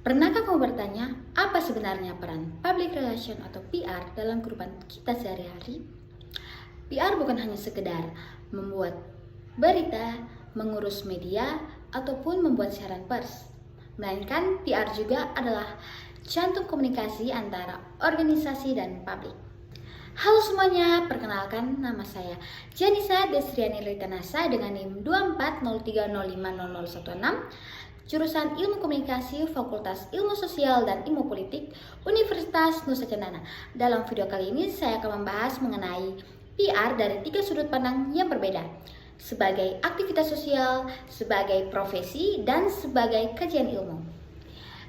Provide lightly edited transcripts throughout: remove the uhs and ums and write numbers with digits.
Pernahkah kamu bertanya, apa sebenarnya peran public relation atau PR dalam kehidupan kita sehari-hari? PR bukan hanya sekedar membuat berita, mengurus media, ataupun membuat siaran pers. Melainkan PR juga adalah jantung komunikasi antara organisasi dan publik. Halo semuanya, perkenalkan nama saya Janisa Desriani Ritanasa dengan NIM 2403050016, jurusan Ilmu Komunikasi, Fakultas Ilmu Sosial dan Ilmu Politik, Universitas Nusa Cendana. Dalam video kali ini saya akan membahas mengenai PR dari 3 sudut pandang yang berbeda, sebagai aktivitas sosial, sebagai profesi, dan sebagai kajian ilmu.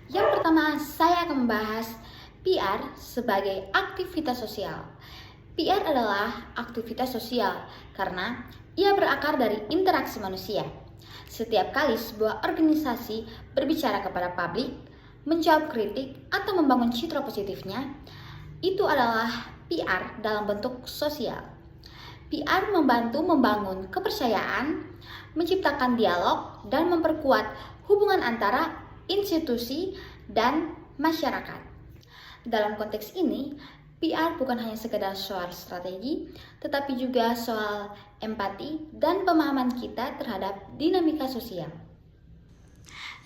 Yang pertama, saya akan membahas PR sebagai aktivitas sosial. PR adalah aktivitas sosial karena ia berakar dari interaksi manusia. Setiap kali sebuah organisasi berbicara kepada publik, menjawab kritik, atau membangun citra positifnya, itu adalah PR dalam bentuk sosial. PR membantu membangun kepercayaan, menciptakan dialog, dan memperkuat hubungan antara institusi dan masyarakat. Dalam konteks ini, PR bukan hanya sekedar soal strategi, tetapi juga soal empati dan pemahaman kita terhadap dinamika sosial.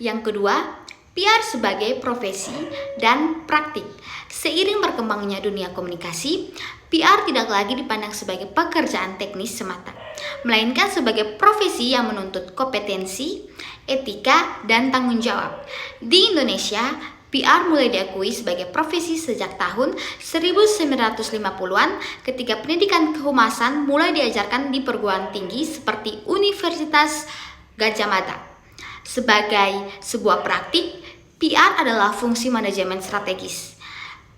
Yang kedua, PR sebagai profesi dan praktik. Seiring berkembangnya dunia komunikasi, PR tidak lagi dipandang sebagai pekerjaan teknis semata, melainkan sebagai profesi yang menuntut kompetensi, etika, dan tanggung jawab. Di Indonesia, PR mulai diakui sebagai profesi sejak tahun 1950-an ketika pendidikan kehumasan mulai diajarkan di perguruan tinggi seperti Universitas Gadjah Mada. Sebagai sebuah praktik, PR adalah fungsi manajemen strategis.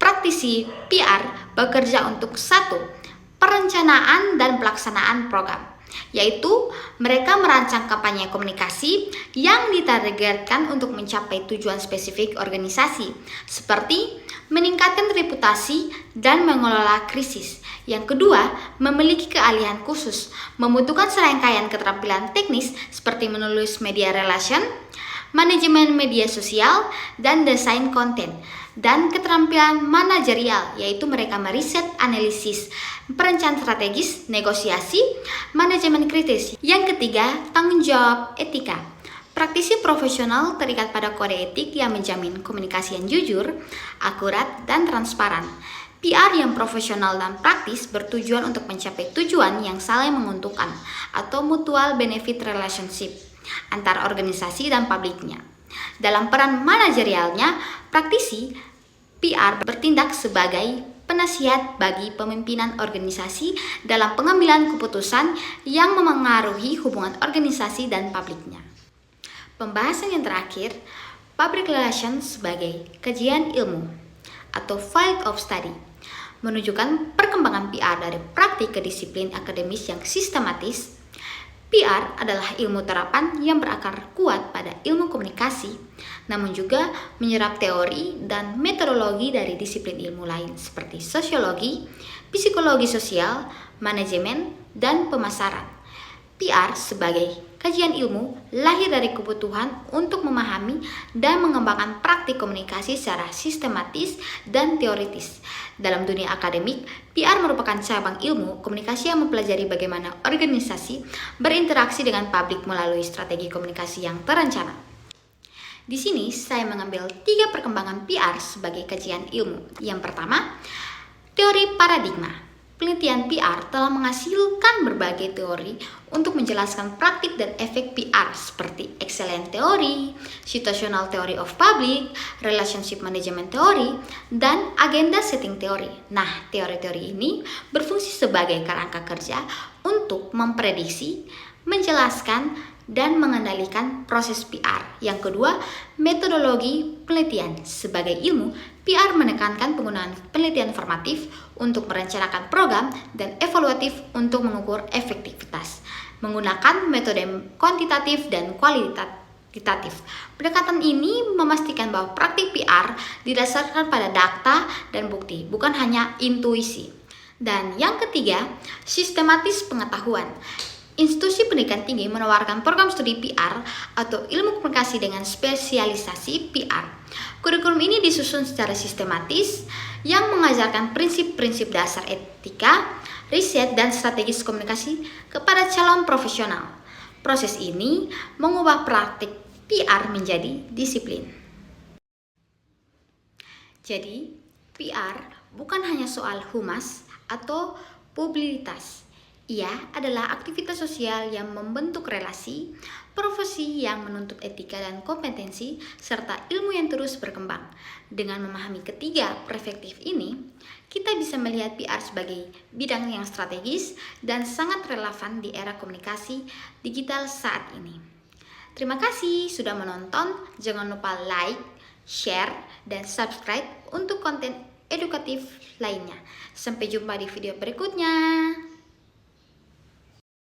Praktisi PR bekerja untuk 1. Perencanaan dan pelaksanaan program, yaitu mereka merancang kampanye komunikasi yang ditargetkan untuk mencapai tujuan spesifik organisasi, seperti meningkatkan reputasi dan mengelola krisis. Yang kedua, memiliki keahlian khusus, membutuhkan serangkaian keterampilan teknis seperti menulis media relation, manajemen media sosial, dan desain konten, dan keterampilan manajerial, yaitu mereka meriset, analisis, perencanaan strategis, negosiasi, manajemen kritis. Yang ketiga, tanggung jawab etika. Praktisi profesional terikat pada kode etik yang menjamin komunikasi yang jujur, akurat, dan transparan. PR yang profesional dan praktis bertujuan untuk mencapai tujuan yang saling menguntungkan atau mutual benefit relationship antara organisasi dan publiknya. Dalam peran manajerialnya, praktisi PR bertindak sebagai penasihat bagi pemimpinan organisasi dalam pengambilan keputusan yang memengaruhi hubungan organisasi dan publiknya. Pembahasan yang terakhir, public relations sebagai kajian ilmu atau field of study, menunjukkan perkembangan PR dari praktik ke disiplin akademis yang sistematis. PR adalah ilmu terapan yang berakar kuat pada ilmu komunikasi, namun juga menyerap teori dan metodologi dari disiplin ilmu lain seperti sosiologi, psikologi sosial, manajemen, dan pemasaran. PR sebagai kajian ilmu lahir dari kebutuhan untuk memahami dan mengembangkan praktik komunikasi secara sistematis dan teoritis. Dalam dunia akademik, PR merupakan cabang ilmu komunikasi yang mempelajari bagaimana organisasi berinteraksi dengan publik melalui strategi komunikasi yang terencana. Di sini saya mengambil 3 perkembangan PR sebagai kajian ilmu. Yang pertama, teori paradigma. Penelitian PR telah menghasilkan berbagai teori untuk menjelaskan praktik dan efek PR seperti excellent theory, situational theory of public, relationship management theory, dan agenda setting theory. Nah, teori-teori ini berfungsi sebagai kerangka kerja untuk memprediksi, menjelaskan, dan mengendalikan proses PR. Yang kedua, metodologi penelitian. Sebagai ilmu, PR menekankan penggunaan penelitian formatif untuk merencanakan program dan evaluatif untuk mengukur efektivitas, menggunakan metode kuantitatif dan kualitatif. Pendekatan ini memastikan bahwa praktik PR didasarkan pada data dan bukti, bukan hanya intuisi. Dan yang ketiga, sistematis pengetahuan. Institusi pendidikan tinggi menawarkan program studi PR atau ilmu komunikasi dengan spesialisasi PR. Kurikulum ini disusun secara sistematis yang mengajarkan prinsip-prinsip dasar etika, riset, dan strategis komunikasi kepada calon profesional. Proses ini mengubah praktik PR menjadi disiplin. Jadi, PR bukan hanya soal humas atau publisitas. Ia adalah aktivitas sosial yang membentuk relasi, profesi yang menuntut etika dan kompetensi, serta ilmu yang terus berkembang. Dengan memahami ketiga perspektif ini, kita bisa melihat PR sebagai bidang yang strategis dan sangat relevan di era komunikasi digital saat ini. Terima kasih sudah menonton. Jangan lupa like, share, dan subscribe untuk konten edukatif lainnya. Sampai jumpa di video berikutnya.